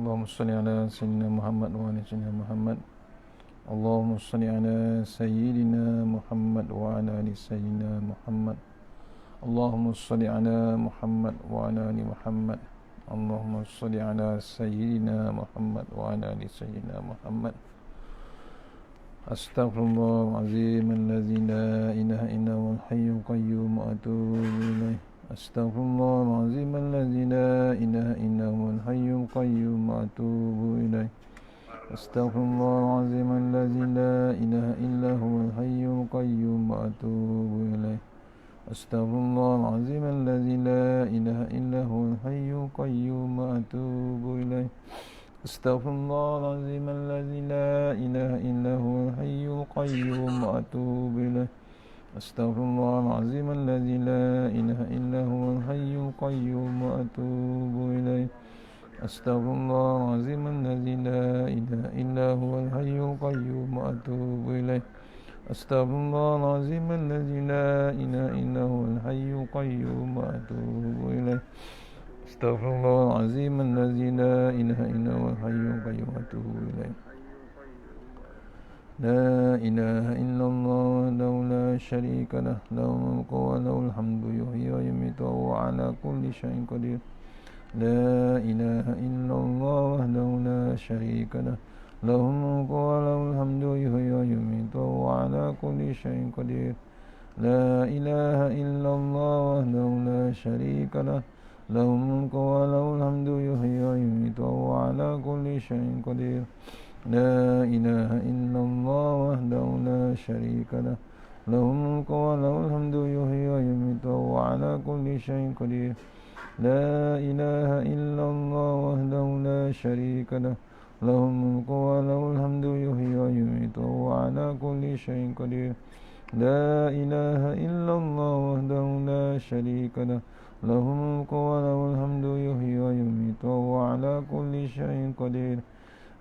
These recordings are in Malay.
اللهم صل على سيدنا محمد وعلى سيدنا محمد. اللهم صل على سيدنا محمد وعلى آل سيدنا محمد. اللهم صل على محمد وعلى آل محمد. اللهم صل على سيدنا محمد وعلى آل سيدنا محمد. Astaghfirullahaladzim alladzi la ilaha illa huwal hayyul qayyum wa atubu ilaih. Astaghfirullahaladzim alladzi la ilaha illa huwal hayyul qayyum wa atubu ilaih. Astaghfirullahaladzim alladzi la ilaha illa huwal hayyul qayyum wa atubu ilaih. Astaghfirullahaladzim alladzi la ilaha illa huwal hayyul qayyum wa atubu ilaih. Astaghfirullahaladzim alladzi la ilaha illa huwal hayyul qayyum wa atubu ilaih. Astaghfirullahaladzim alladzi la ilaha illa huwal hayyul qayyum wa atubu ilaih. Astaghfirullahaladzim alladzi la ilaha illa huwal hayyul qayyum wa atubu ilaih. Astaghfirullahaladzim alladzi la ilaha illa huwal hayyul qayyum wa atubu ilaih. Astaghfirullahaladzim alladzi la ilaha illa huwal hayyul qayyum wa atubu ilaih. La ilaha illallah wahdahu la syarika lah, lahul mulku wa lahul hamdu, yuhyi wa yumiitu wa huwa ala kulli syai'in qadir. La ilaha illallah wahdahu la syarika lah, lahul mulku wa lahul hamdu, yuhyi wa yumiitu wa huwa ala kulli syai'in qadir. La ilaha illallah wahdahu la syarika lah, lahul mulku wa lahul hamdu, yuhyi wa yumiitu wa huwa ala kulli syai'in qadir. La ilaha illallah wahdahu la syarika lah, lahul mulku wa lahul hamdu, yuhyi wa yumiitu wa huwa ala kulli syai'in qadir. La ilaha illallah wahdahu la syarika lah, lahul mulku wa lahul hamdu, yuhyi wa yumiitu wa huwa ala kulli syai'in qadir. La ilaha illallah wahdahu la syarika lah, lahul mulku wa lahul hamdu, yuhyi wa yumiitu wa huwa ala kulli syai'in qadir.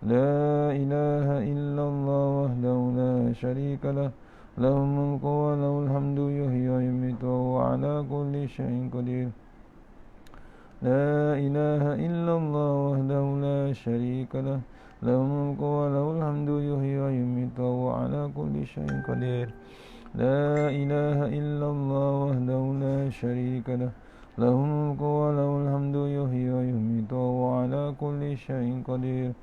La ilaha illallah wahdahu la syarika lah, lahul mulku wa lahul hamdu, yuhyi wa yumiitu wa huwa ala kulli syai'in qadir. La ilaha illallah wahdahu la syarika lah, lahul mulku wa lahul hamdu, yuhyi wa yumiitu wa huwa ala kulli syai'in qadir. La ilaha illallah wahdahu la syarika lah, lahul mulku wa lahul hamdu, yuhyi wa yumiitu wa huwa ala kulli syai'in qadir.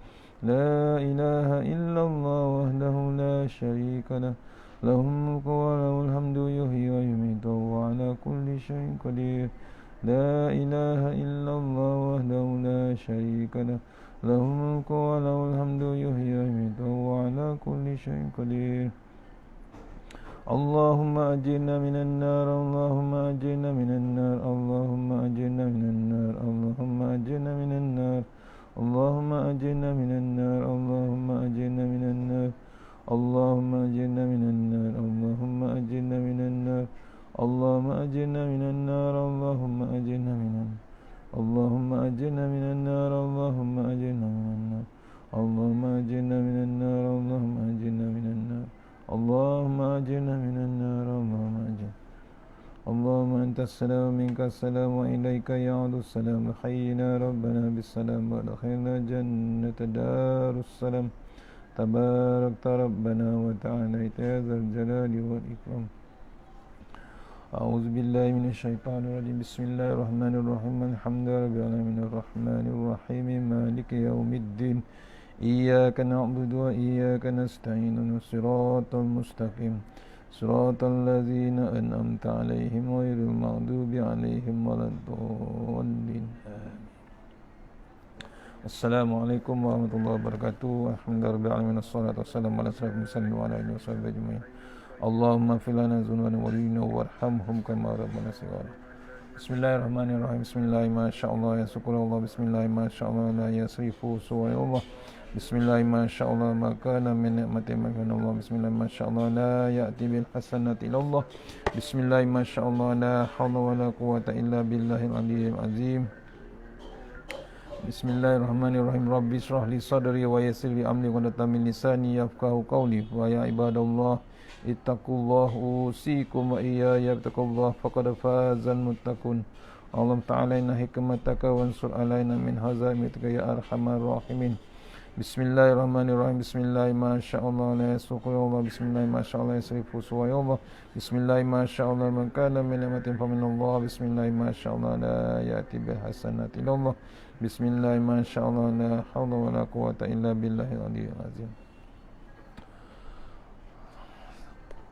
La ilaha illallah wahdahu la syarika lah, lahul mulku wa lahul hamdu, yuhyi wa yumiitu wa huwa ala kulli syai'in qadir. La ilaha illallah wahdahu la syarika lah, lahul mulku wa lahul hamdu, yuhyi wa yumiitu wa huwa ala kulli syai'in qadir. Allahumma ajirna minan nar, Allahumma ajirna minan nar, Allahumma ajirna minan nar, Allahumma ajirna minan nar, Allahumma ajirna minan nar, Allahumma ajirna minan nar, Allahumma ajirna minan nar, Allahumma ajirna minan nar, Allahumma ajirna minan nar, Allahumma ajirna minan, Allahumma ajirna minan nar, Allahumma ajirna minan nar, Allahumma ajirna minan nar, Allahumma ajirna minan nar, Allahumma ajirna minan nar, Allahumma ajirna. Allahumma antas salam minkas salam wa ilaika ya'udus salam, hayyina rabbana bis salam wa adkhilna jannata darus salam. Tabarakta rabbana wa ta'ala ya dzal jalali wal ikram. A'udzu billahi minasy syaithanir rajim. Bismillahirrahmanirrahim. Alhamdulillahirabbil alamin arrahmanir rahim maliki yaumiddin. Iyyaka na'budu wa iyyaka nasta'in. Shiratal mustaqim. Shiratal ladzina an'amta 'alaihim ghairil maghdubi 'alaihim waladdallin. Amin. Assalamualaikum warahmatullahi wabarakatuh. Alhamdulillahirabbil alamin wassalatu wassalamu ala asyrafil mursalin wa ala alihi washabihi ajmain. Allahumma ighfir lana dzunubana walidina warhamhum kama rabbana shighara. Bismillahirrahmanirrahim. Bismillahi ma sya'allah ya syukurullah. Bismillahi ma sya'allah la yasrifu suwayullah. Bismillahi ma sya'allah ma kana min ni'matin minallah. Bismillahi ma sya'allah la ya'ti bil hasanati illallah. Bismillahi ma sya'allah la hawla wa la quwwata illa billahil aliyyil azim. Bismillahirrahmanirrahim. Rabbi shrah li sadri wa yassir li amri wa hlul min lisani yafqahu qawli. Wa ya ibadallah ittaqullah usikum wa iyaya bittaqullah faqad fazal muttaqun. اللهم تعالى إن حكمتك وانصر علينا من هزائمتك يا أرحم الراحمين. بسم الله الرحمن الرحيم. بسم الله ما شاء الله لا يسوق يا الله. بسم الله ما شاء الله يصرف سوى يا الله. بسم الله ما شاء الله من كان من نعمة فمن الله. بسم الله ما شاء الله لا يأتي بالحسنات إلا الله. بسم الله ما شاء الله لا حول ولا قوة إلا بالله العلي العظيم.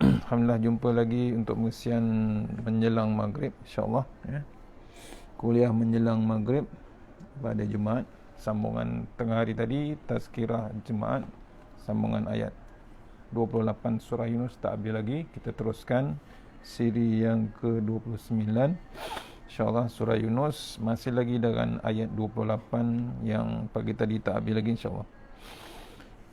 Alhamdulillah, jumpa lagi untuk pengisian menjelang maghrib, insyaAllah ya. Kuliah menjelang maghrib pada Jumaat. Sambungan tengah hari tadi tazkirah Jumaat, sambungan ayat 28 surah Yunus tak habis lagi. Kita teruskan siri yang ke-29, insyaAllah. Surah Yunus masih lagi dengan ayat 28 yang pagi tadi tak habis lagi, insyaAllah.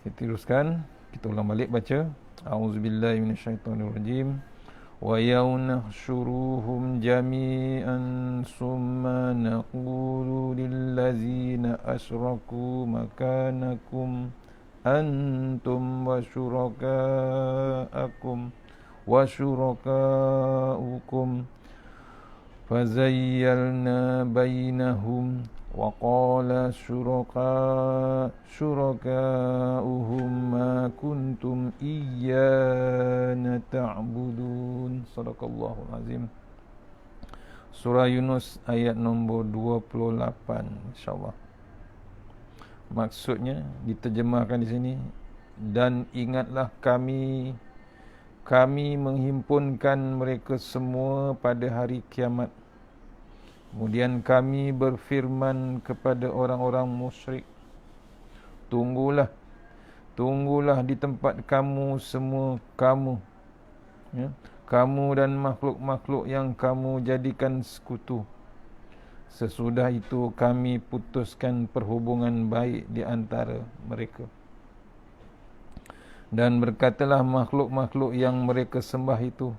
Kita teruskan, kita ulang balik baca. A'udzubillahi minasyaitonirrajim. Wa yawnahsyuruhum jami'an summa naqulu lillazina asyraku makanakum antum wa syuraka'ukum fazayyalna bainahum wa qala syuraka'uhum ma kuntum iyyana ta'budun. Sadaqallahul azim. Surah Yunus ayat nombor 28, insyaAllah. Maksudnya diterjemahkan di sini, dan ingatlah kami menghimpunkan mereka semua pada hari kiamat. Kemudian kami berfirman kepada orang-orang musyrik, Tunggulah di tempat kamu semua, kamu dan makhluk-makhluk yang kamu jadikan sekutu. Sesudah itu kami putuskan perhubungan baik di antara mereka. Dan berkatalah makhluk-makhluk yang mereka sembah itu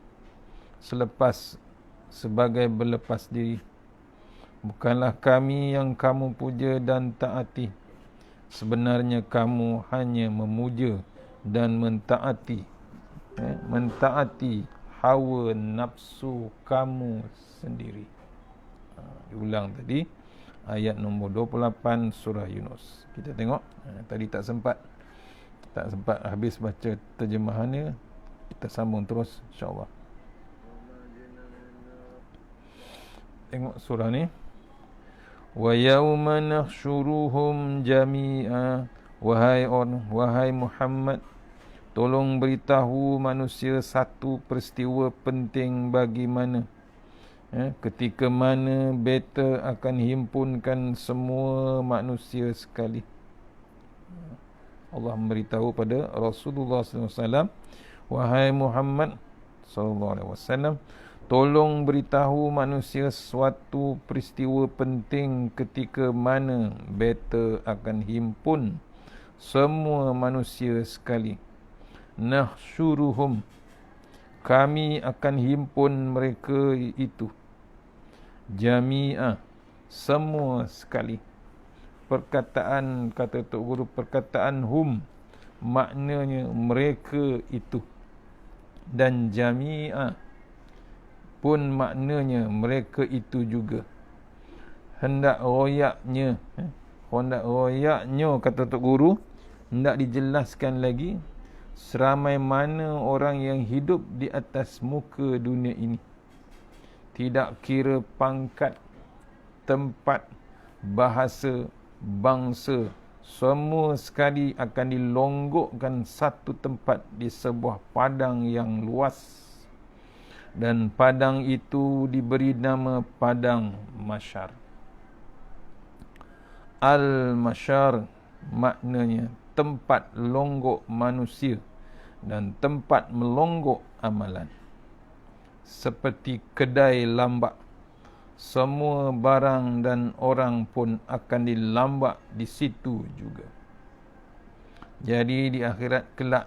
sebagai berlepas diri, bukanlah kami yang kamu puja dan taati. Sebenarnya kamu hanya memuja dan mentaati hawa nafsu kamu sendiri. Diulang tadi ayat nombor 28 surah Yunus. Kita tengok, tadi tak sempat habis baca terjemahannya. Kita sambung terus, insyaAllah. Tengok surah ni. Wa yawma nahsyuruhum jami'a. Wahai Muhammad, tolong beritahu manusia satu peristiwa penting bagi mana ketika mana beta akan himpunkan semua manusia sekali. Allah memberitahu pada Rasulullah SAW, wahai Muhammad SAW, tolong beritahu manusia suatu peristiwa penting ketika mana beta akan himpun semua manusia sekali. Nahsyuruhum, kami akan himpun mereka itu. Jami'ah, semua sekali. Perkataan, kata Tok Guru, perkataan hum maknanya mereka itu, dan jami'ah pun maknanya mereka itu juga. Hendak royaknya kata Tok Guru, hendak dijelaskan lagi seramai mana orang yang hidup di atas muka dunia ini, tidak kira pangkat, tempat, bahasa, bangsa, semua sekali akan dilonggokkan satu tempat di sebuah padang yang luas, dan padang itu diberi nama padang Mahsyar. Al-Mahsyar maknanya tempat longgok manusia dan tempat melonggok amalan. Seperti kedai lambak, semua barang dan orang pun akan dilambak di situ juga. Jadi di akhirat kelak,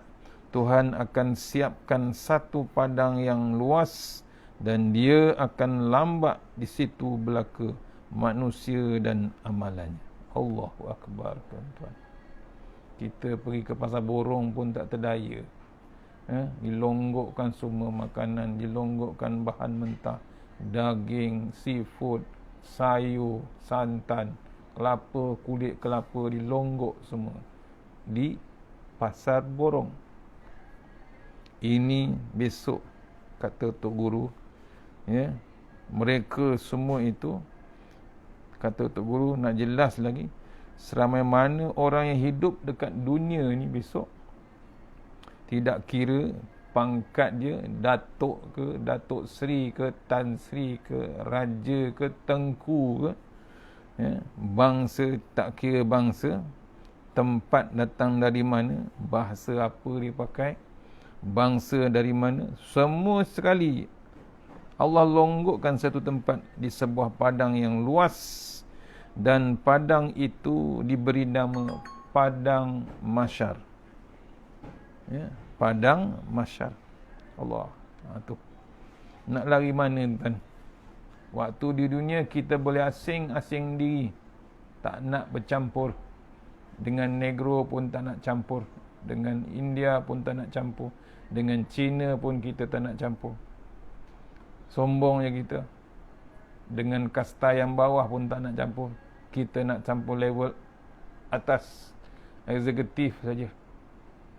Tuhan akan siapkan satu padang yang luas dan dia akan lambak di situ belaka manusia dan amalannya. Allahu Akbar, tuan-tuan. Kita pergi ke pasar borong pun tak terdaya. Dilonggokkan semua makanan, dilonggokkan bahan mentah, daging, seafood, sayur, santan, kelapa, kulit kelapa dilonggok semua di pasar borong. Ini besok, kata Tok Guru, ya, mereka semua itu, kata Tok Guru nak jelas lagi, seramai mana orang yang hidup dekat dunia ni besok, tidak kira pangkat dia, datuk ke, datuk seri ke, tan sri ke, raja ke, tengku ke, ya, bangsa tak kira bangsa, tempat datang dari mana, bahasa apa dia pakai, bangsa dari mana, semua sekali Allah longgokkan satu tempat di sebuah padang yang luas, dan padang itu diberi nama Padang Mahsyar. Ya, Padang Mahsyar. Allah. Tu. Nak lari mana tuan? Waktu di dunia kita boleh asing-asing diri. Tak nak bercampur. Dengan Negro pun tak nak campur. Dengan India pun tak nak campur. Dengan Cina pun kita tak nak campur. Sombongnya kita. Dengan kasta yang bawah pun tak nak campur. Kita nak campur level atas, eksekutif saja.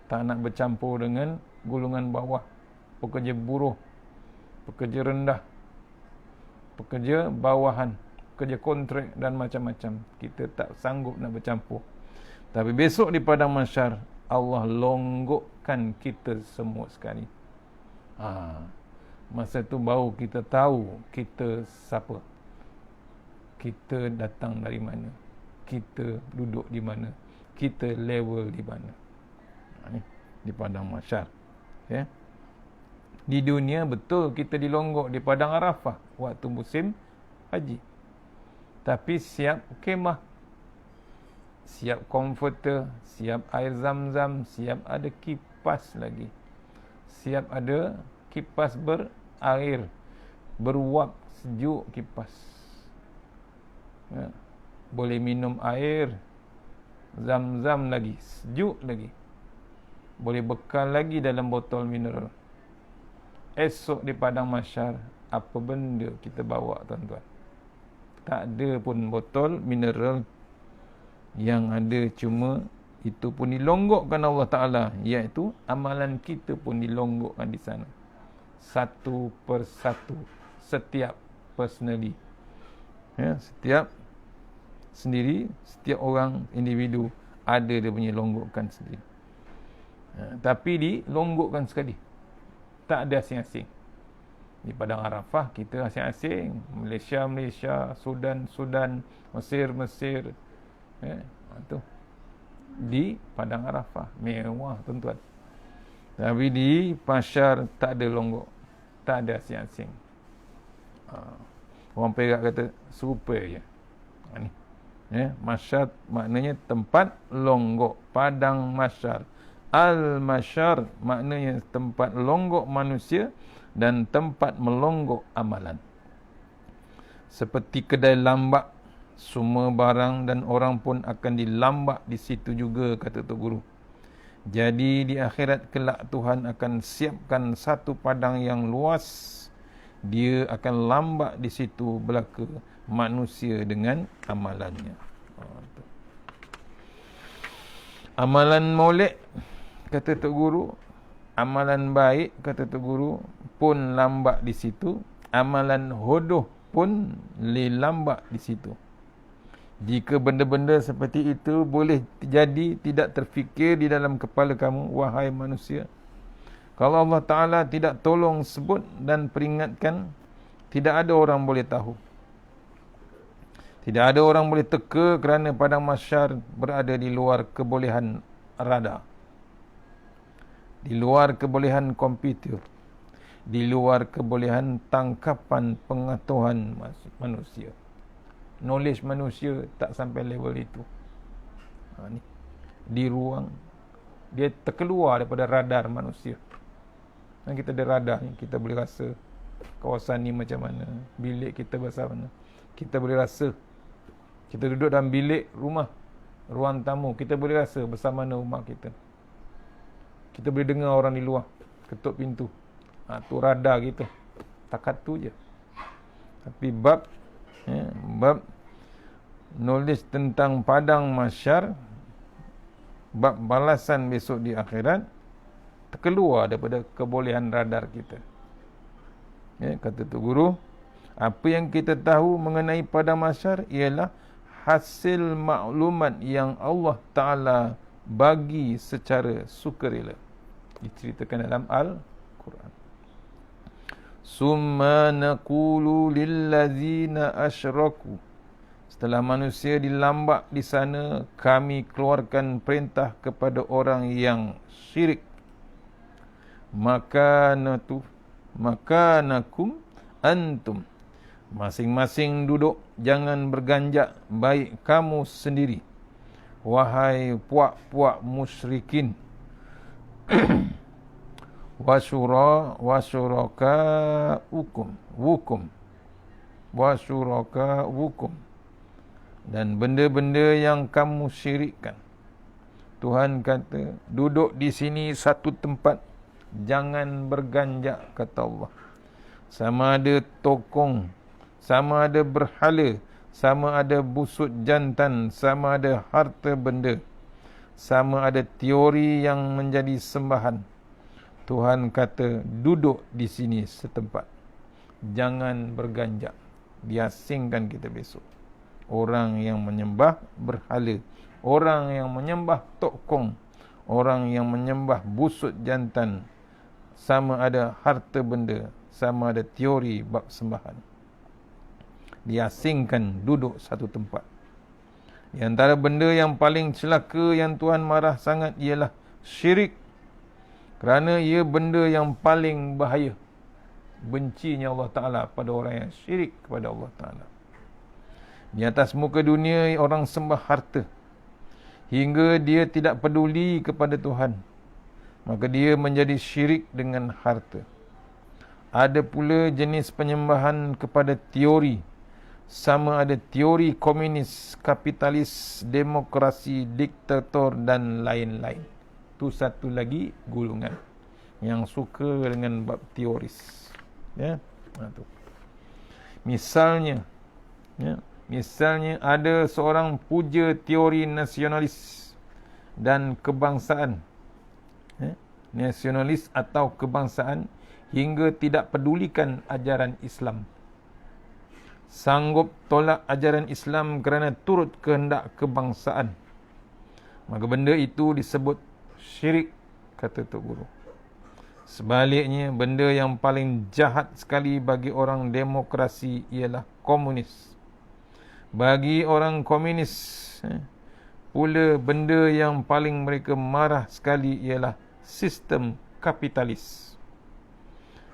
Tak nak bercampur dengan golongan bawah, pekerja buruh, pekerja rendah, pekerja bawahan, pekerja kontrak dan macam-macam. Kita tak sanggup nak bercampur. Tapi besok di Padang Mahsyar, Allah longgokkan kita semua sekali. Masa tu baru kita tahu kita siapa, kita datang dari mana, kita duduk di mana, kita level di mana. Di Padang Mahsyar, ya. Di dunia betul kita dilonggok di Padang Arafah waktu musim haji, tapi siap kemah, siap komforter, siap air zam-zam, siap ada kipas lagi, siap ada kipas berair, beruap sejuk kipas, ya. Boleh minum air zam-zam lagi, sejuk lagi. Boleh bekal lagi dalam botol mineral. Esok di Padang Mahsyar, apa benda kita bawa tuan-tuan? Tak ada pun botol mineral. Yang ada cuma itu pun dilonggokkan Allah Ta'ala, iaitu amalan kita pun dilonggokkan di sana. Satu persatu, setiap personally, ya, setiap sendiri, setiap orang individu ada dia punya longgokkan sendiri. Tapi dilonggokkan sekali, tak ada asing-asing. Di Padang Arafah kita asing-asing, Malaysia, Sudan, Mesir, ya, tu. Di Padang Arafah mewah tuan-tuan. Tapi di Mahsyar tak ada longgok, tak ada asing-asing. Orang Perak kata serupa je. Ni, ya, Mahsyar maknanya tempat longgok, Padang Mahsyar. Al-Mahsyar maknanya tempat longgok manusia dan tempat melonggok amalan. Seperti kedai lambak, semua barang dan orang pun akan dilambak di situ juga, kata Tok Guru. Jadi di akhirat kelak Tuhan akan siapkan satu padang yang luas. Dia akan lambak di situ belaka manusia dengan amalannya. Amalan molek, kata Tok Guru, amalan baik, kata Tok Guru, pun lambak di situ. Amalan hodoh pun lambak di situ. Jika benda-benda seperti itu boleh jadi tidak terfikir di dalam kepala kamu, wahai manusia, kalau Allah Ta'ala tidak tolong sebut dan peringatkan, tidak ada orang boleh tahu. Tidak ada orang boleh teka kerana Padang Mahsyar berada di luar kebolehan radar, di luar kebolehan komputer, di luar kebolehan tangkapan pengetahuan manusia. Knowledge manusia tak sampai level itu. Ni. Di ruang, dia terkeluar daripada radar manusia. Dan kita ada radar ni, kita boleh rasa kawasan ni macam mana, bilik kita besar mana. Kita boleh rasa. Kita duduk dalam bilik rumah, ruang tamu, kita boleh rasa besar mana rumah kita. Kita boleh dengar orang di luar ketuk pintu. Tu radar kita. Takat tu je. Tapi bab Bab nulis tentang padang mahsyar, bab balasan besok di akhirat, terkeluar daripada kebolehan radar kita. Kata Tok Guru, apa yang kita tahu mengenai padang mahsyar ialah hasil maklumat yang Allah Ta'ala bagi secara sukarela. Diceritakan dalam Al-Quran. Summa naqulu lillazina asyraku. Setelah manusia dilambak di sana, kami keluarkan perintah kepada orang yang syirik. Makanakum antum. Masing-masing duduk, jangan berganjak, baik kamu sendiri. Wahai puak-puak musyrikin. Wasyurakaukum. Dan benda-benda yang kamu syirikkan. Tuhan kata, duduk di sini satu tempat, jangan berganjak, kata Allah. Sama ada tokong, sama ada berhala, sama ada busut jantan, sama ada harta benda, sama ada teori yang menjadi sembahan. Tuhan kata, duduk di sini setempat, jangan berganjak. Diasingkan kita besok. Orang yang menyembah berhala, orang yang menyembah tokong, orang yang menyembah busut jantan, sama ada harta benda, sama ada teori bab sembahan. Diasingkan, duduk satu tempat. Di antara benda yang paling celaka yang Tuhan marah sangat ialah syirik. Kerana ia benda yang paling bahaya. Bencinya Allah Ta'ala pada orang yang syirik kepada Allah Ta'ala. Di atas muka dunia orang sembah harta, hingga dia tidak peduli kepada Tuhan. Maka dia menjadi syirik dengan harta. Ada pula jenis penyembahan kepada teori. Sama ada teori komunis, kapitalis, demokrasi, diktator dan lain-lain. Itu satu lagi golongan yang suka dengan bab teoris. Misalnya ada seorang puja teori nasionalis dan kebangsaan. Nasionalis atau kebangsaan hingga tidak pedulikan ajaran Islam. Sanggup tolak ajaran Islam kerana turut kehendak kebangsaan. Maka benda itu disebut syirik, kata Tok Guru. Sebaliknya, benda yang paling jahat sekali bagi orang demokrasi ialah komunis. Bagi orang komunis pula, benda yang paling mereka marah sekali ialah sistem kapitalis.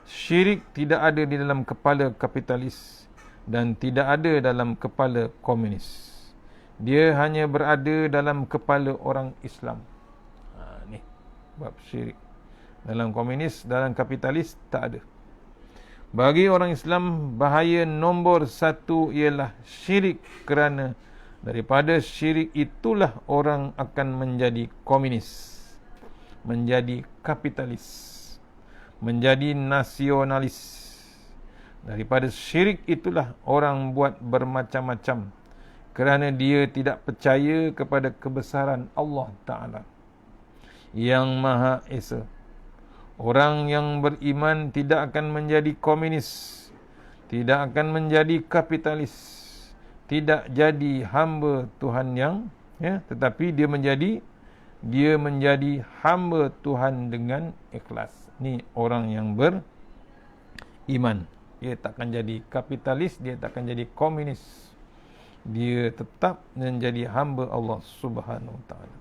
Syirik tidak ada di dalam kepala kapitalis dan tidak ada dalam kepala komunis. Dia hanya berada dalam kepala orang Islam. Ni bab syirik. Dalam komunis, dalam kapitalis tak ada. Bagi orang Islam, bahaya nombor satu ialah syirik, kerana daripada syirik itulah orang akan menjadi komunis, menjadi kapitalis, menjadi nasionalis. Daripada syirik itulah orang buat bermacam-macam, kerana dia tidak percaya kepada kebesaran Allah Ta'ala yang Maha Esa. Orang yang beriman tidak akan menjadi komunis, tidak akan menjadi kapitalis, tidak jadi hamba Tuhan yang tetapi dia menjadi hamba Tuhan dengan ikhlas. Ni orang yang beriman. Dia takkan jadi kapitalis, dia takkan jadi komunis. Dia tetap menjadi hamba Allah Subhanahu Wa Taala.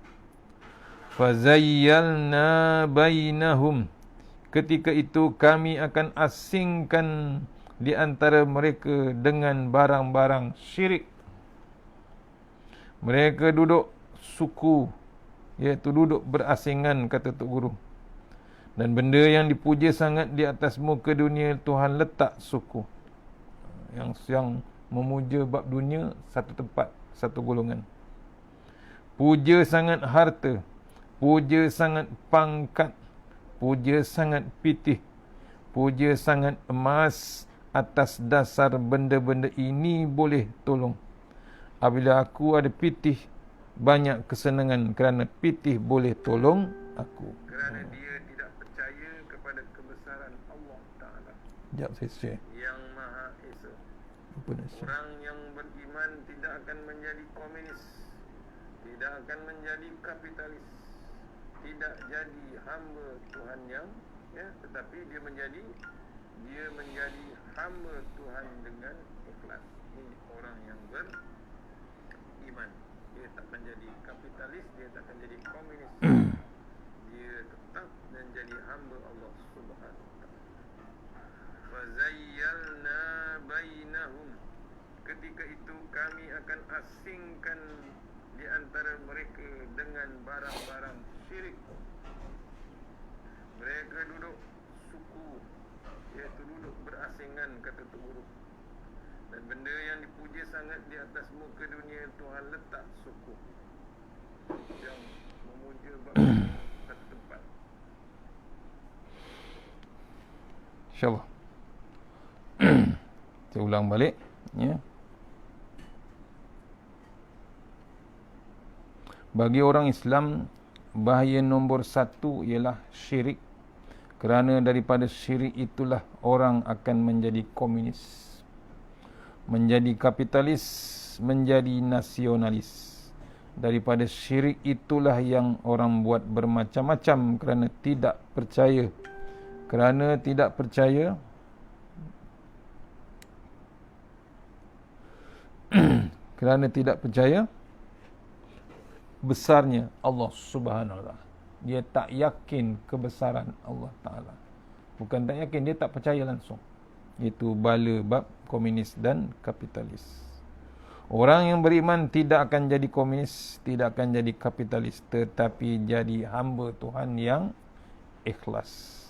Fazayyalna bainahum. Ketika itu kami akan asingkan di antara mereka dengan barang-barang syirik. Mereka duduk suku, iaitu duduk berasingan, kata Tok Guru. Dan benda yang dipuja sangat di atas muka dunia, Tuhan letak suku. Yang memuja bab dunia, satu tempat, satu golongan. Puja sangat harta, puja sangat pangkat, puja sangat pitih, puja sangat emas, atas dasar benda-benda ini boleh tolong. Apabila aku ada pitih, banyak kesenangan kerana pitih boleh tolong aku. Kerana dia tidak percaya kepada kebesaran Allah Ta'ala. Sekejap saya share. Yang Maha Esa. Orang yang beriman tidak akan menjadi komunis, tidak akan menjadi kapitalis, tidak jadi hamba Tuhan yang tetapi dia menjadi hamba Tuhan dengan ikhlas. Ini orang yang beriman. Dia tak akan jadi kapitalis, dia tak akan jadi komunis. Dia tetap menjadi hamba Allah Subhanahu wa taala. Wa zayyalna bainahum. Ketika itu kami akan asingkan di antara mereka dengan barang-barang syirik. Mereka duduk suku, iaitu duduk berasingan, kata Tok Guru. Dan benda yang dipuja sangat di atas muka dunia, Tuhan letak suku yang memuja satu tempat. InsyaAllah. Saya ulang balik, ya. Bagi orang Islam, bahaya nombor satu ialah syirik. Kerana daripada syirik itulah orang akan menjadi komunis, menjadi kapitalis, menjadi nasionalis. Daripada syirik itulah yang orang buat bermacam-macam kerana tidak percaya. Kerana tidak percaya kerana tidak percaya besarnya Allah Subhanahu wa taala. Dia tak yakin kebesaran Allah Ta'ala. Bukan tak yakin, dia tak percaya langsung. Itu bala bab komunis dan kapitalis. Orang yang beriman tidak akan jadi komunis, tidak akan jadi kapitalis, tetapi jadi hamba Tuhan yang ikhlas.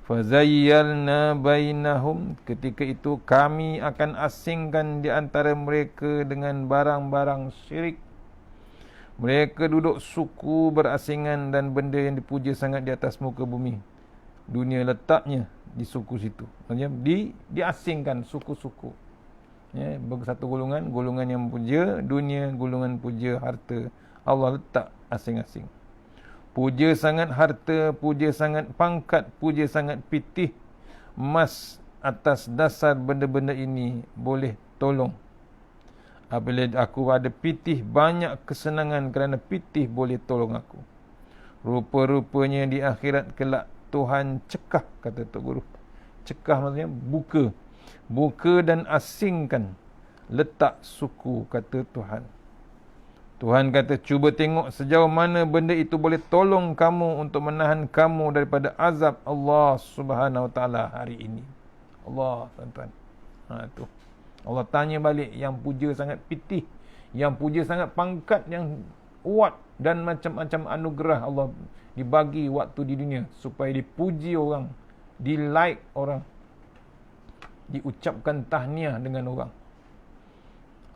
Fazayyalna bainahum. Ketika itu kami akan asingkan di antara mereka dengan barang-barang syirik. Mereka duduk suku berasingan dan benda yang dipuja sangat di atas muka bumi. Dunia letaknya di suku situ. Maksudnya diasingkan suku-suku. Ya, satu golongan yang puja dunia, golongan puja harta. Allah letak asing-asing. Puja sangat harta, puja sangat pangkat, puja sangat pitih, emas atas dasar benda-benda ini boleh tolong. Apabila aku ada pitih, banyak kesenangan kerana pitih boleh tolong aku. Rupa-rupanya di akhirat kelak Tuhan cekah, kata Tok Guru. Cekah maksudnya buka. Buka dan asingkan. Letak suku, kata Tuhan. Tuhan kata, cuba tengok sejauh mana benda itu boleh tolong kamu untuk menahan kamu daripada azab Allah Subhanahu wa taala hari ini. Allah, tuan-tuan. Tu. Allah tanya balik yang puja sangat pitih, yang puja sangat pangkat yang kuat dan macam-macam anugerah Allah dibagi waktu di dunia supaya dipuji orang, di-like orang, diucapkan tahniah dengan orang.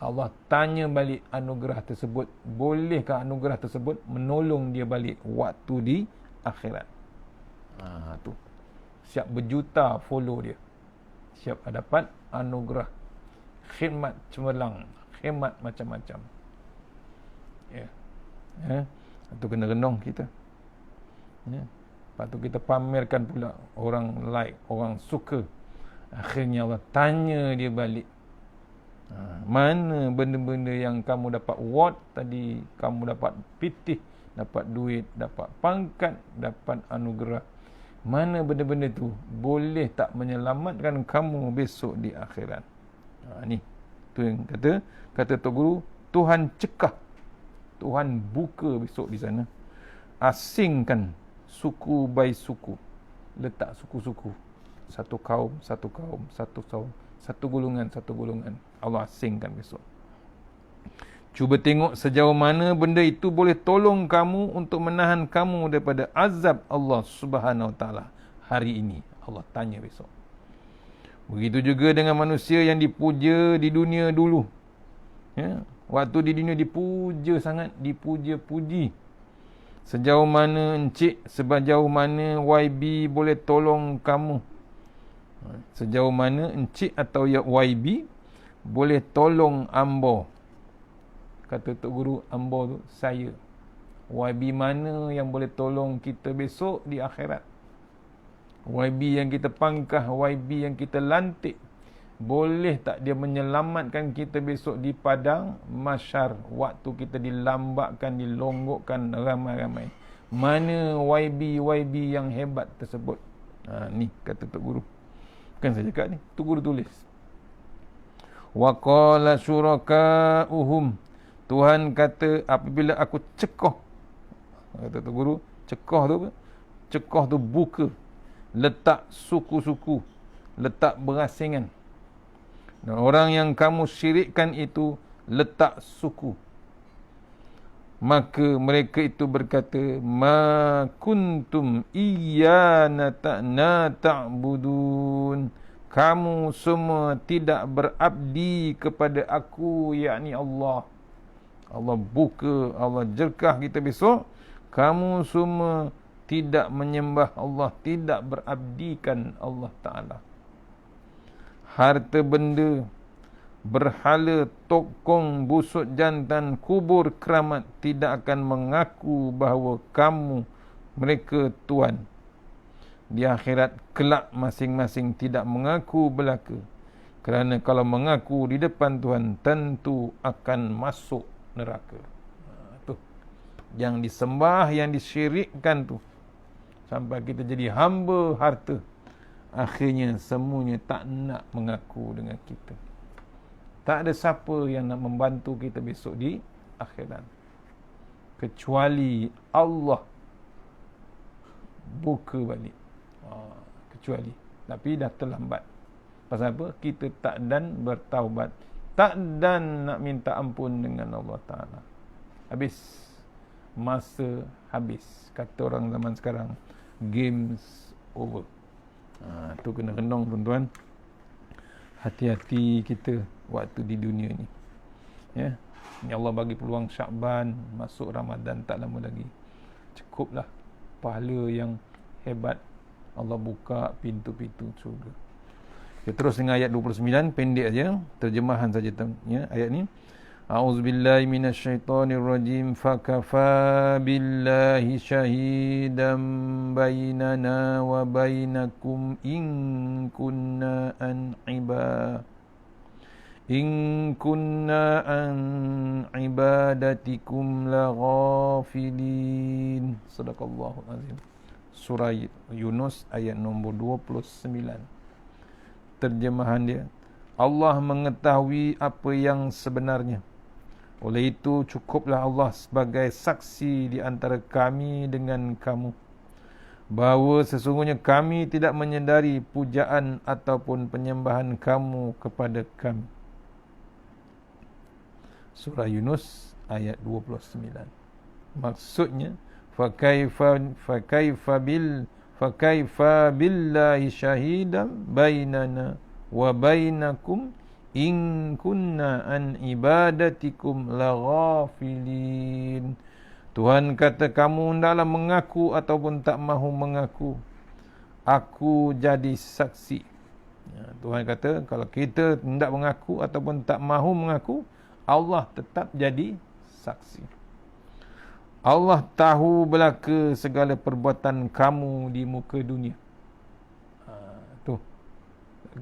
Allah tanya balik anugerah tersebut, bolehkah anugerah tersebut menolong dia balik waktu di akhirat. Tu. Siap berjuta follow dia. Siap dapat anugerah. Khidmat cemerlang, khidmat macam-macam. Ya. Itu kena renung kita. Ya. Lepas tu kita pamerkan pula, orang like, orang suka. Akhirnya Allah tanya dia balik. Mana benda-benda yang kamu dapat award tadi, kamu dapat pitih, dapat duit, dapat pangkat, dapat anugerah. Mana benda-benda tu boleh tak menyelamatkan kamu besok di akhirat? Ni tu yang kata Tok Guru, Tuhan cekah, Tuhan buka besok di sana, asingkan suku by suku, letak suku-suku, satu kaum, satu golongan, Allah asingkan besok. Cuba tengok sejauh mana benda itu boleh tolong kamu untuk menahan kamu daripada azab Allah Subhanahu wa taala hari ini. Allah tanya besok. Begitu juga dengan manusia yang dipuja di dunia dulu. Ya, waktu di dunia dipuja sangat, dipuja-puji. Sejauh mana encik, sejauh mana YB boleh tolong kamu. Sejauh mana Encik atau YB boleh tolong ambo. Kata Tok Guru, ambo tu saya. YB mana yang boleh tolong kita besok di akhirat? YB yang kita pangkah, YB yang kita lantik, boleh tak dia menyelamatkan kita besok di padang mahsyar, waktu kita dilambakkan, dilonggokkan ramai-ramai? Mana YB yang hebat tersebut? Ni kata Tok Guru. Kan saya cakap ni, Tok Guru tulis. Wa qala syuraka'uhum, Tuhan kata apabila aku cekoh, kata Tok Guru, cekoh tu apa? Cekoh tu buka, letak suku-suku, letak berasingan. Dan orang yang kamu syirikkan itu letak suku. Maka mereka itu berkata, ma kuntum iyyana ta'budun. Kamu semua tidak berabdi kepada aku, yakni Allah. Allah buka, Allah jerkah kita besok. Kamu semua tidak menyembah Allah, tidak berabdikan Allah Ta'ala. Harta benda, berhala, tokong, busuk jantan, kubur, keramat tidak akan mengaku bahawa kamu, mereka Tuhan. Di akhirat kelak masing-masing tidak mengaku belaka. Kerana kalau mengaku di depan Tuhan, tentu akan masuk neraka. Tu yang disembah, yang disyirikkan tu, sampai kita jadi hamba harta, akhirnya semuanya tak nak mengaku dengan kita. Tak ada siapa yang nak membantu kita besok di akhirat, kecuali Allah buka balik. Kecuali, tapi dah terlambat. Pasal apa? Kita tak dan bertaubat, tak dan nak minta ampun dengan Allah Ta'ala. Habis, masa habis. Kata orang zaman sekarang, games over. Tu kena renung tuan-tuan. Hati-hati kita waktu di dunia ni. Ya, ni Allah bagi peluang Syakban, masuk Ramadan tak lama lagi. Cukuplah pahala yang hebat. Allah buka pintu-pintu surga. Kita terus dengan ayat 29, pendek aja, terjemahan saja ya, ayat ni. A'udzubillahi minasyaitonirrajim. Fakafa billahi syahidan bainana wa bainakum in kunna an ibadatikum la ghafilin. Sadaqallahul azim. Surah Yunus ayat nombor 29. Terjemahan dia, Allah mengetahui apa yang sebenarnya. Oleh itu cukuplah Allah sebagai saksi di antara kami dengan kamu, bahawa sesungguhnya kami tidak menyedari pujaan ataupun penyembahan kamu kepada kami. Surah Yunus ayat 29. Maksudnya, fakaifa billahi syahidan bainana wa bainakum in kunna an ibadatikum laghafilin. Tuhan kata, kamu hendaklah mengaku ataupun tak mahu mengaku, aku jadi saksi. Tuhan kata, kalau kita hendak mengaku ataupun tak mahu mengaku, Allah tetap jadi saksi. Allah tahu belaka segala perbuatan kamu di muka dunia. Tu.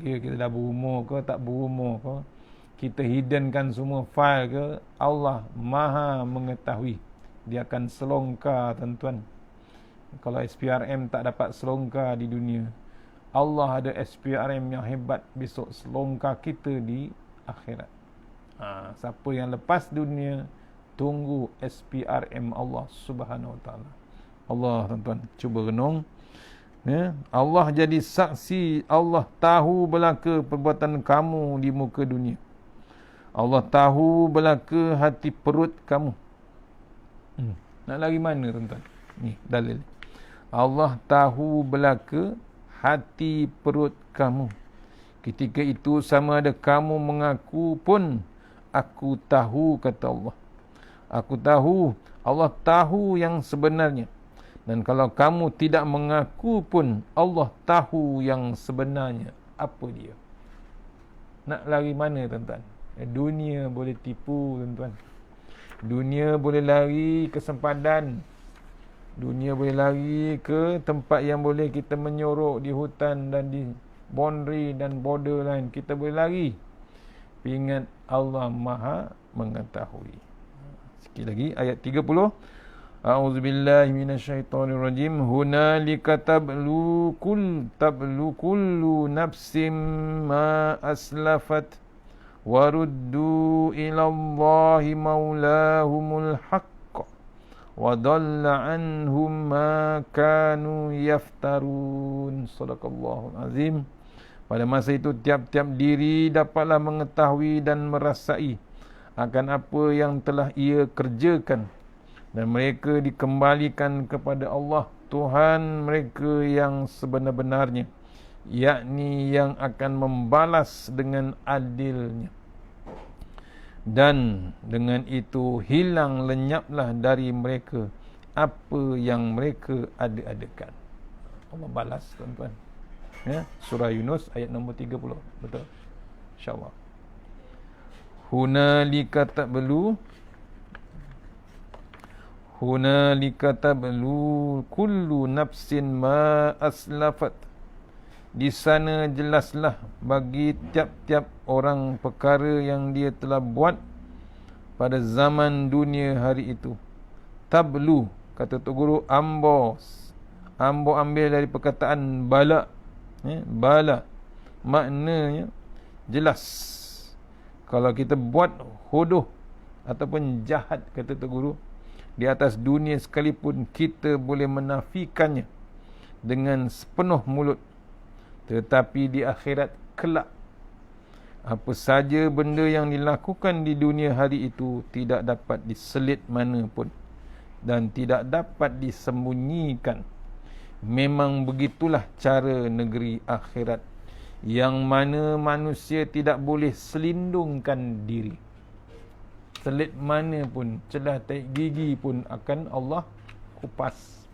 Kita dah berumur ke tak berumur ke, kita hiddenkan semua fail ke, Allah Maha mengetahui. Dia akan selongkar tuan-tuan. Kalau SPRM tak dapat selongkar di dunia, Allah ada SPRM yang hebat besok selongkar kita di akhirat. Siapa yang lepas dunia, tunggu SPRM Allah Subhanahu Wa Taala. Allah tuan-tuan, cuba renung. Ya, Allah jadi saksi. Allah tahu belaka perbuatan kamu di muka dunia. Allah tahu belaka hati perut kamu. Nak lari mana tuan-tuan? Ni dalil. Allah tahu belaka hati perut kamu. Ketika itu sama ada kamu mengaku pun, aku tahu, kata Allah. Aku tahu, Allah tahu yang sebenarnya. Dan kalau kamu tidak mengaku pun, Allah tahu yang sebenarnya. apa dia. Nak lari mana tuan-tuan? Dunia boleh tipu tuan-tuan. Dunia boleh lari ke sempadan. Dunia boleh lari ke tempat yang boleh kita menyorok di hutan dan di boundary dan border lain. Kita boleh lari. Ingat Allah Maha mengetahui. Sekali lagi ayat 30. A'udzubillahi minasyaitonirrajim. Hunalika tablu kullu nafsim ma aslafat waruddu ilallahi maulahumul haqq wa dhalla anhum ma kanu yaftarun. Sadaqallahul azim. Pada masa itu tiap-tiap diri dapatlah mengetahui dan merasai akan apa yang telah ia kerjakan, dan mereka dikembalikan kepada Allah Tuhan mereka yang sebenar-benarnya, yakni yang akan membalas dengan adilnya. Dan dengan itu hilang lenyaplah dari mereka apa yang mereka ada-adakan. Allah balas tuan-tuan. Ya, surah Yunus ayat nombor 30. Betul. InsyaAllah. Hunalika tablu kullu nafsin ma aslafat. Di sana jelaslah bagi tiap-tiap orang perkara yang dia telah buat pada zaman dunia hari itu. Tablu, kata Tok Guru, ambo ambil dari perkataan bala. Bala maknanya jelas. Kalau kita buat hodoh ataupun jahat, kata Tok Guru, di atas dunia sekalipun kita boleh menafikannya dengan sepenuh mulut, tetapi di akhirat kelak apa saja benda yang dilakukan di dunia hari itu tidak dapat diselit mana pun dan tidak dapat disembunyikan. Memang begitulah cara negeri akhirat, yang mana manusia tidak boleh selindungkan diri. Selit mana pun, celah tahi gigi pun akan Allah kupas.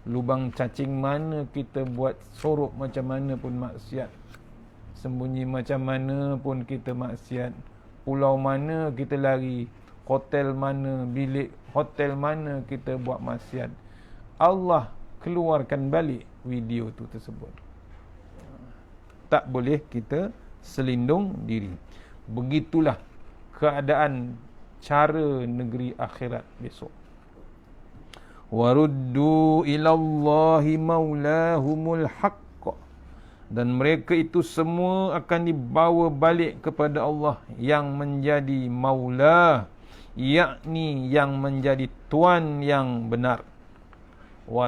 Lubang cacing mana kita buat, sorok macam mana pun maksiat, sembunyi macam mana pun kita maksiat, pulau mana kita lari, hotel mana, bilik hotel mana kita buat maksiat, Allah keluarkan balik video tu tersebut. Tak boleh kita selindung diri. Begitulah keadaan cara negeri akhirat besok. Waruddu ilallahi maulahumul haqq. Dan mereka itu semua akan dibawa balik kepada Allah yang menjadi maula, yakni yang menjadi tuan yang benar. Wa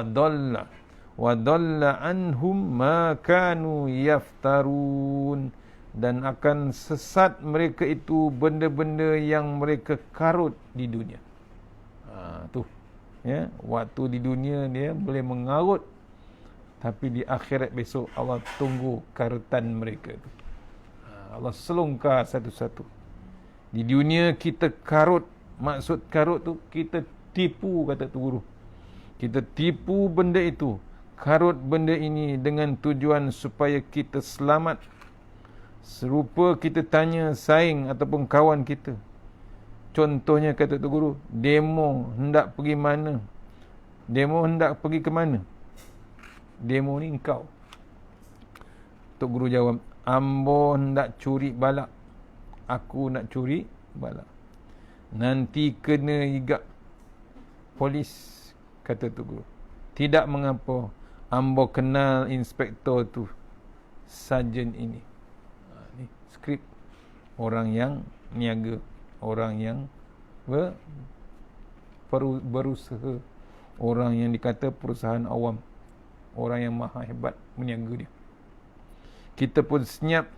dhalla anhum ma kanu yaftarun. Dan akan sesat mereka itu benda-benda yang mereka karut di dunia. Tu. Ya, waktu di dunia dia boleh mengarut, tapi di akhirat besok Allah tunggu karutan mereka itu. Allah selongkar satu-satu. Di dunia kita karut, maksud karut tu kita tipu, kata tu guru. Kita tipu benda itu, karut benda ini dengan tujuan supaya kita selamat. Serupa kita tanya saing ataupun kawan kita. Contohnya, kata Tok Guru, demo hendak pergi mana? Demo hendak pergi ke mana? Demo ni engkau. Tok Guru jawab, ambo hendak curi balak. Aku nak curi balak. Nanti kena igap polis, kata Tok Guru. Tidak mengapa, ambo kenal inspektor tu, sarjan ini. Ni skrip orang yang niaga, orang yang berusaha, orang yang dikata perusahaan awam, orang yang maha hebat meniaga dia. Kita pun senyap.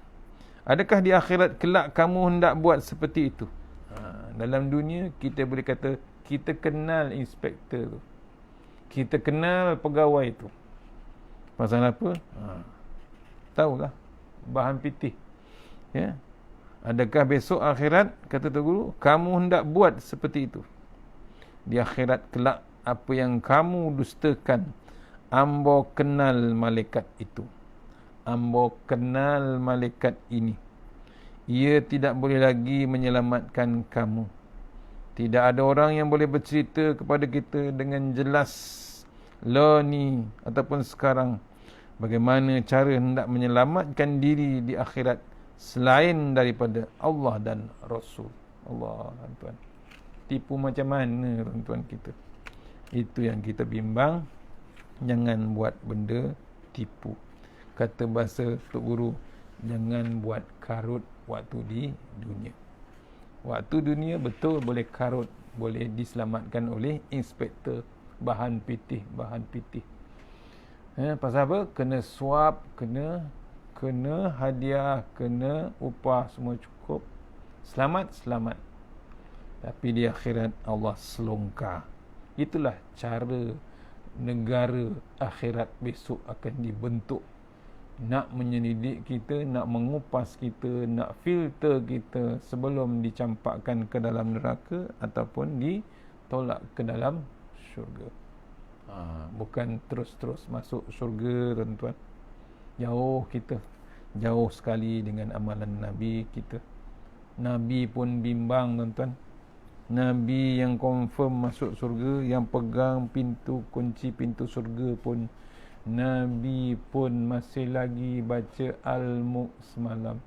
Adakah di akhirat kelak kamu hendak buat seperti itu? Dalam dunia kita boleh kata kita kenal inspektor tu, kita kenal pegawai tu. Pasal apa? Tahulah, bahan pitih. Ya. Adakah besok akhirat, kata Tok Guru, kamu hendak buat seperti itu? Di akhirat kelak apa yang kamu dustakan, ambo kenal malaikat itu. Ambo kenal malaikat ini. Ia tidak boleh lagi menyelamatkan kamu. Tidak ada orang yang boleh bercerita kepada kita dengan jelas ni ataupun sekarang bagaimana cara hendak menyelamatkan diri di akhirat selain daripada Allah dan Rasul. Allah, tuan-tuan. Tipu macam mana, tuan-tuan kita? Itu yang kita bimbang. Jangan buat benda tipu. Kata bahasa Tok Guru, jangan buat karut waktu di dunia. Waktu dunia betul boleh karut, boleh diselamatkan oleh inspektor bahan pitih. Pasal apa? Kena suap, kena hadiah, kena upah, semua cukup. Selamat. Tapi di akhirat Allah selongkar. Itulah cara negara akhirat besok akan dibentuk. Nak menyelidik kita, nak mengupas kita, nak filter kita sebelum dicampakkan ke dalam neraka ataupun ditolak ke dalam syurga. Bukan terus-terus masuk syurga, tuan-tuan. Jauh kita, jauh sekali dengan amalan Nabi kita. Nabi pun bimbang, tuan-tuan. Nabi yang confirm masuk syurga, yang pegang kunci pintu syurga pun, Nabi pun masih lagi baca Al-Mulk semalam.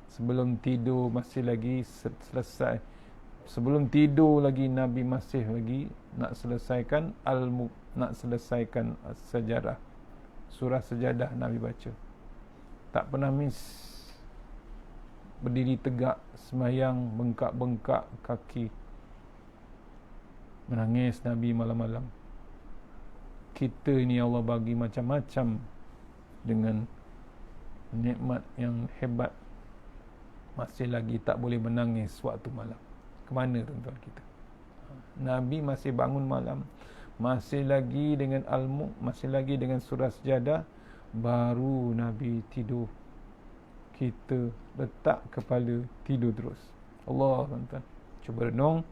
Sebelum tidur masih lagi selesai. Sebelum tidur lagi Nabi masih lagi nak selesaikan Al-Mulk, nak selesaikan sejarah. Surah Sejadah Nabi baca. Tak pernah miss. Berdiri tegak, semayang, bengkak-bengkak kaki. Menangis Nabi malam-malam. Kita ini Allah bagi macam-macam dengan nikmat yang hebat. Masih lagi tak boleh menangis waktu malam. Kemana tuan-tuan kita? Nabi masih bangun malam. Masih lagi dengan Al-Mulk, masih lagi dengan surah Sejadah. Baru Nabi tidur. Kita letak kepala, tidur terus. Allah, tuan-tuan. Cuba renung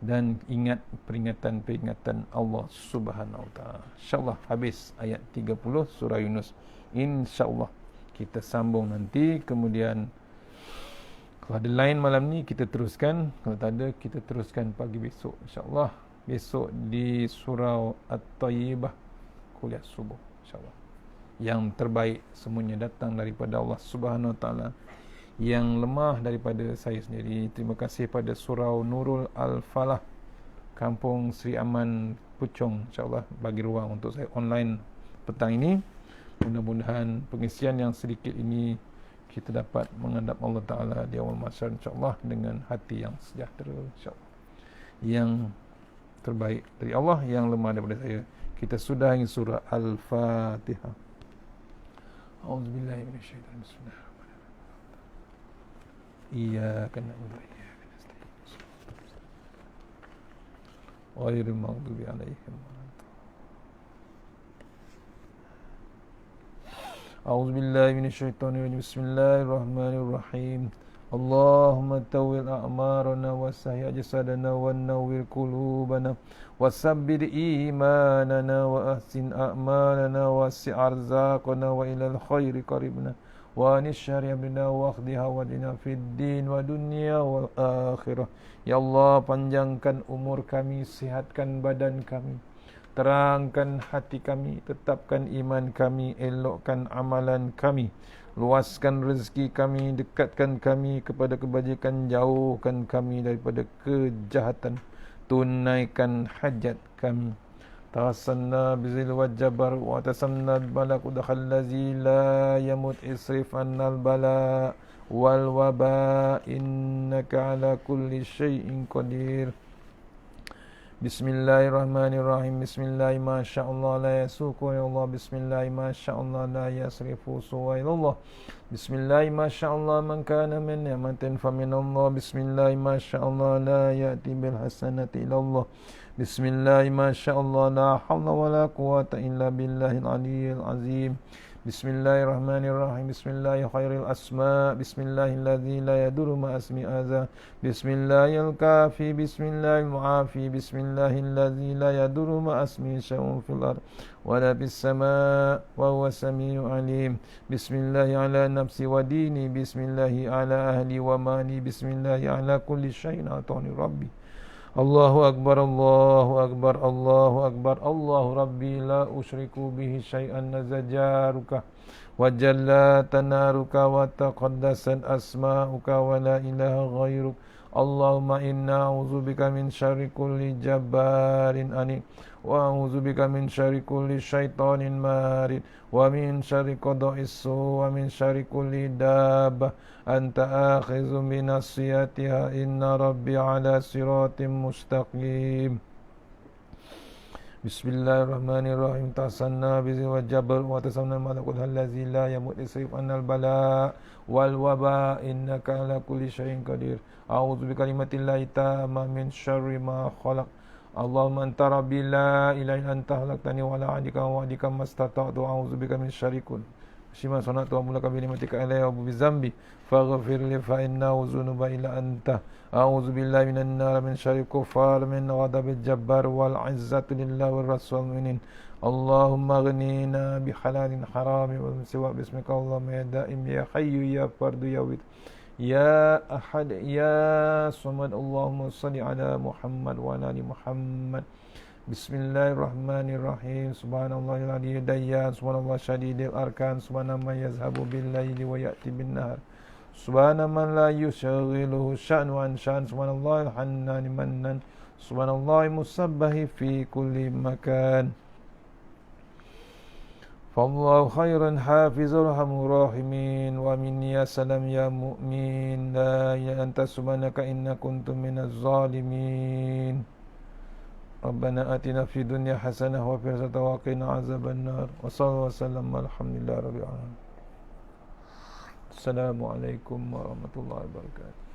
dan ingat peringatan-peringatan Allah Subhanahu Wa Taala. InsyaAllah habis ayat 30 surah Yunus. InsyaAllah kita sambung nanti. Kemudian kalau ada lain malam ni kita teruskan. Kalau tak ada kita teruskan pagi besok. InsyaAllah besok di surah At-Tayyibah kuliah subuh. InsyaAllah. Yang terbaik semuanya datang daripada Allah Subhanahu Wa Taala. Yang lemah daripada saya sendiri. Terima kasih pada Surau Nurul Al-Falah, Kampung Sri Aman, Puchong. InsyaAllah bagi ruang untuk saya online petang ini. Mudah-mudahan pengisian yang sedikit ini kita dapat menghadap Allah Ta'ala di awal masyarakat, insyaAllah dengan hati yang sejahtera, insyaAllah. Yang terbaik dari Allah, yang lemah daripada saya. Kita sudahi surah Al-Fatihah. A'udzubillahi minasyaitanir rajim. Bismillahirrahmanirrahim. Iyyaka na'budu wa iyyaka nasta'in. Ghairil maghdubi 'alaihim waladdallin. A'udzubillahi minasyaitonir rajim. Bismillahirrahmanirrahim. Allahumma tawwil a'marana wa sahih jasadana wa nawwir qulubana wa sabbir imanana wa ahsin a'malana wa si' arzaqana wa ilal khairi qaribna wa nishari abdina wa akhdiha wa dina fid din wa dunya wal akhirah. Ya Allah, panjangkan umur kami, sihatkan badan kami, terangkan hati kami, tetapkan iman kami, elokkan amalan kami, luaskan rezeki kami, dekatkan kami kepada kebajikan, jauhkan kami daripada kejahatan, tunaikan hajat kami. Tawassalna bizil wajabar wa tasamna balak udkhal ladzi la yamut isrif annal bala wal waba innaka ala kulli syai'in qadir. Bismillahirrahmanirrahim. Bismillahi masya'allah la yasuku ya Allah. Bismillahi masya'allah la yasrifu suwa ilallah. Bismillahi masya'allah man kana min ni'matin faminallah. Bismillahi masya'allah la ya'ti bil hasanati ilallah. Bismillahi masya'allah la hawla wa la quwata illa billahil aliyyil azim. Bismillahirrahmanirrahim. Bismillahi khairil asma. Bismillahilladzi la yadurru ma asmi adza. Bismillahil kafi. Bismillahil muafi. Bismillahilladzi la yadurru ma asmi syai'un fil ard wala bis sama' wa huwa samiu alim. Bismillahi ala nafsi wa dini. Bismillahi ala ahli wa mali. Bismillahi ala kulli syai'in atani rabbi. Allahu akbar, Allahu akbar, Allahu akbar, Allahu rabbi la usyriku bihi syai'an nazajaruka wa jalla tanaruka wa taqaddasat asma'uka wa la ilaha ghairuk. Allahumma inna a'udzubika min syarri kulli jabbarin anid wa a'udzubika min syarri kulli syaitanin marid wa min syarri qada'is su wa min syarri kulli dabbah anta akhizun binasiyatiha inna rabbi ala siratim mustaqim. Bismillahirrahmanirrahim. Tasanna bizi wa jabal wa tasanna malakul allazi la yamut isrif annal bala wal waba innaka ala kulli syai'in qadir. A'udzu bi kalimatillahi tamma min syarri ma khalaq. Allahumma anta rabbi la ilaha illa anta khalaqtani wa la adika wa adika mastata'tu. A'udzu bika min syarri kulli Shima sanatu wa mulaka bilimatika alayya wa bizambi faghfir li fa innahu zunuba illa anta. A'udzu billahi minan nar min syarri kufar min ghadabil jabbar wal izzati lillahi war rasul mu'minin. Allahumma aghnina bi halalin harami wa min siwa bismika Allahumma ya daim ya hayyu ya fardu ya wid ya ahad ya samad. Allahumma salli ala Muhammad wa ala ali Muhammad. Bismillahirrahmanirrahim. Subhanallahil aliyyid dayyan. Subhanallah syadidil arkan. Subhana man yazhabu bil laili wa ya'ti bin nahar. Subhana man la yushaghiluhu sya'nu an sya'an. Subhanallahil hannani mannan. Subhanallahil musabbahi fi kulli makan. Fallahu khairan hafizul hamur rahimin. Wa minni ya salam ya mu'min. La ya anta subhanaka inna kuntum minaz zalimin. Rabbana atina fid dunya hasanah wa fil akhirati wa qina azaban nar. Wa sallallahu wasallam alhamdulillahi rabbil alamin. Assalamualaikum warahmatullahi wabarakatuh.